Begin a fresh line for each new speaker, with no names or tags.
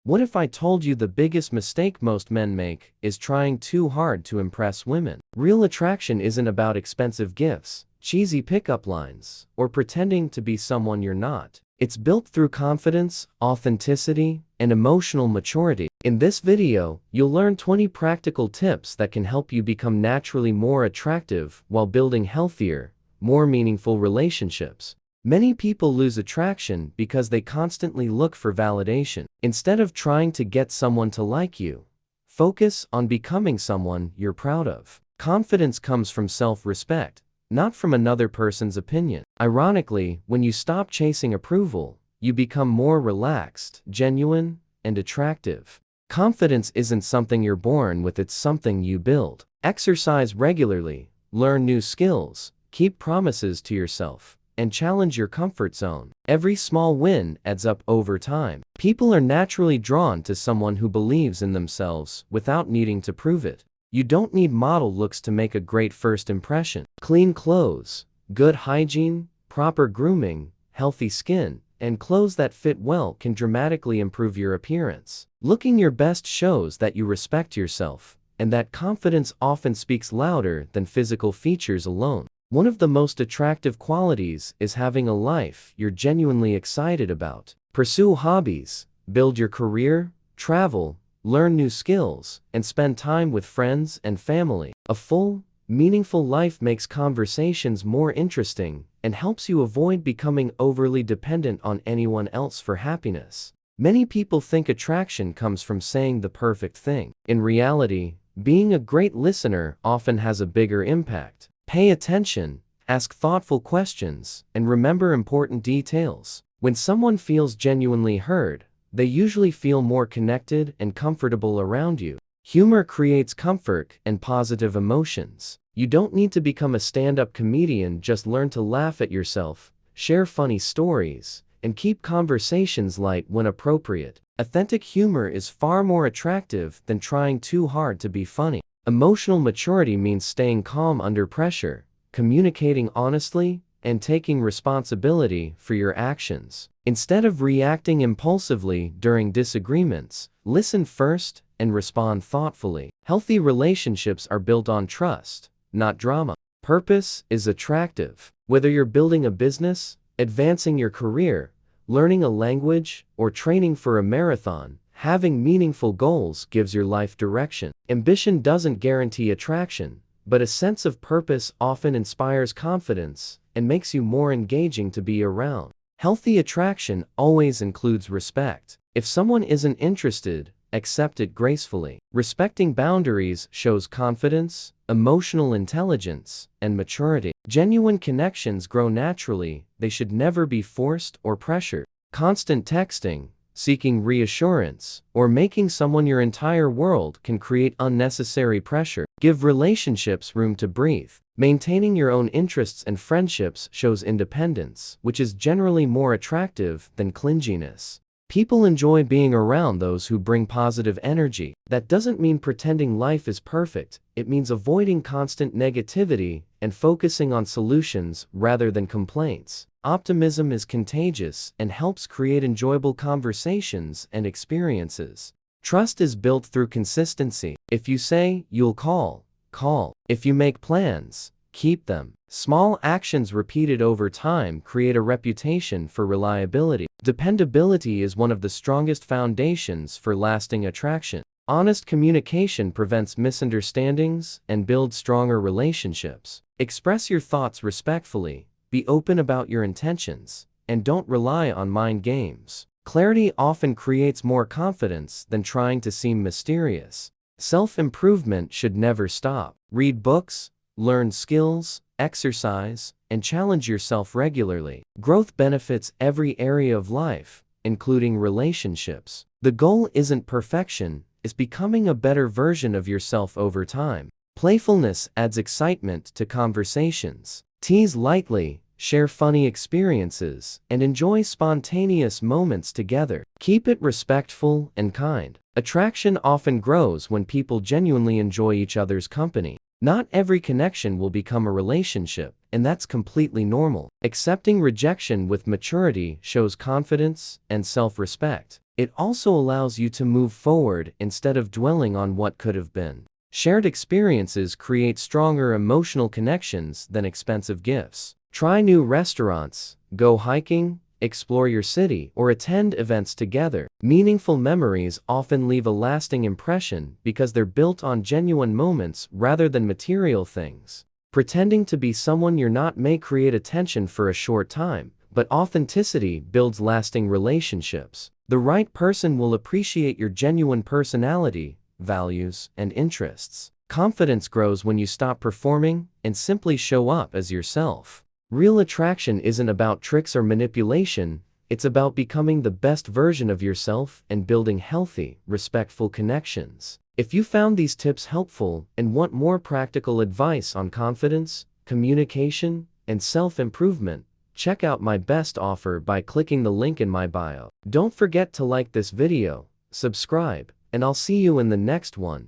What if I told you the biggest mistake most men make is trying too hard to impress women? Real attraction isn't about expensive gifts, cheesy pickup lines, or pretending to be someone you're not. It's built through confidence, authenticity, and emotional maturity. In this video, you'll learn 20 practical tips that can help you become naturally more attractive while building healthier, more meaningful relationships. Many people lose attraction because they constantly look for validation. Instead of trying to get someone to like you, focus on becoming someone you're proud of. Confidence comes from self-respect, not from another person's opinion. Ironically, when you stop chasing approval, you become more relaxed, genuine, and attractive. Confidence isn't something you're born with, it's something you build. Exercise regularly, learn new skills, keep promises to yourself, and challenge your comfort zone. Every small win adds up over time. People are naturally drawn to someone who believes in themselves without needing to prove it. You don't need model looks to make a great first impression. Clean clothes, good hygiene, proper grooming, healthy skin, and clothes that fit well can dramatically improve your appearance. Looking your best shows that you respect yourself, and that confidence often speaks louder than physical features alone. One of the most attractive qualities is having a life you're genuinely excited about. Pursue hobbies, build your career, travel, learn new skills, and spend time with friends and family. A full, meaningful life makes conversations more interesting and helps you avoid becoming overly dependent on anyone else for happiness. Many people think attraction comes from saying the perfect thing. In reality, being a great listener often has a bigger impact. Pay attention, ask thoughtful questions, and remember important details. When someone feels genuinely heard, they usually feel more connected and comfortable around you. Humor creates comfort and positive emotions. You don't need to become a stand-up comedian, just learn to laugh at yourself, share funny stories, and keep conversations light when appropriate. Authentic humor is far more attractive than trying too hard to be funny. Emotional maturity means staying calm under pressure, communicating honestly, and taking responsibility for your actions. Instead of reacting impulsively during disagreements, listen first and respond thoughtfully. Healthy relationships are built on trust, not drama. Purpose is attractive. Whether you're building a business, advancing your career, learning a language, or training for a marathon, having meaningful goals gives your life direction. Ambition doesn't guarantee attraction, but a sense of purpose often inspires confidence and makes you more engaging to be around. Healthy attraction always includes respect. If someone isn't interested, accept it gracefully. Respecting boundaries shows confidence, emotional intelligence, and maturity. Genuine connections grow naturally, they should never be forced or pressured. Constant texting, seeking reassurance, or making someone your entire world can create unnecessary pressure. Give relationships room to breathe. Maintaining your own interests and friendships shows independence, which is generally more attractive than clinginess. People enjoy being around those who bring positive energy. That doesn't mean pretending life is perfect, it means avoiding constant negativity and focusing on solutions rather than complaints. Optimism is contagious and helps create enjoyable conversations and experiences. Trust is built through consistency. If you say you'll call, call. If you make plans, keep them. Small actions repeated over time create a reputation for reliability. Dependability is one of the strongest foundations for lasting attraction. Honest communication prevents misunderstandings and builds stronger relationships. Express your thoughts respectfully, be open about your intentions, and don't rely on mind games. Clarity often creates more confidence than trying to seem mysterious. Self-improvement should never stop. Read books, learn skills, exercise, and challenge yourself regularly. Growth benefits every area of life, including relationships. The goal isn't perfection, it's becoming a better version of yourself over time. Playfulness adds excitement to conversations. Tease lightly, share funny experiences, and enjoy spontaneous moments together. Keep it respectful and kind. Attraction often grows when people genuinely enjoy each other's company. Not every connection will become a relationship, and that's completely normal. Accepting rejection with maturity shows confidence and self-respect. It also allows you to move forward instead of dwelling on what could have been. Shared experiences create stronger emotional connections than expensive gifts. Try new restaurants, go hiking, explore your city, or attend events together. Meaningful memories often leave a lasting impression because they're built on genuine moments rather than material things. Pretending to be someone you're not may create attention for a short time, but authenticity builds lasting relationships. The right person will appreciate your genuine personality, values, and interests. Confidence grows when you stop performing and simply show up as yourself. Real attraction isn't about tricks or manipulation, it's about becoming the best version of yourself and building healthy, respectful connections. If you found these tips helpful and want more practical advice on confidence, communication, and self-improvement, check out my best offer by clicking the link in my bio. Don't forget to like this video, subscribe, and I'll see you in the next one.